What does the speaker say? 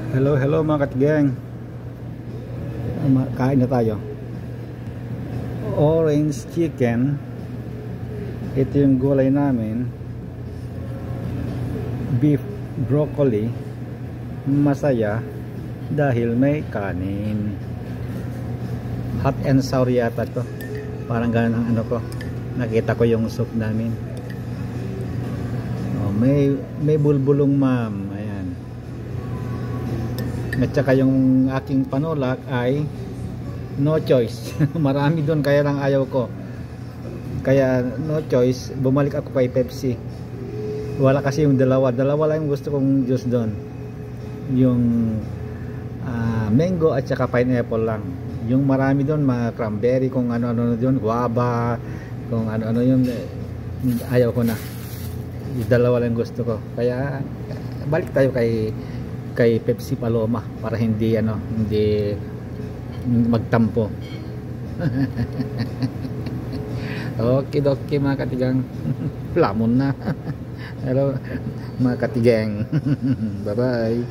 Hello, hello mga katigang. Kain na tayo. Orange chicken. Ito yung gulay namin. Beef broccoli. Masaya dahil may kanin. Hot and sour yata to. Parang ganun ang ano ko. Nakita ko yung soup namin. Oh, may bulbulong ma'am. Ayan. At saka yung aking panulak ay no choice. Marami doon kaya lang ayaw ko. Kaya no choice, bumalik ako kay Pepsi. Wala kasi yung dalawa lang yung gusto kong juice doon. Yung mango at saka pineapple lang. Yung marami doon, mga cranberry, kung ano-ano doon, guava, kung ano-ano yun, ayaw ko na. Yung dalawa lang gusto ko. Kaya balik tayo kay Pepsi Paloma para hindi magtampo. Okay, mga katigang. Lamon na. Hello mga katigang. Bye bye.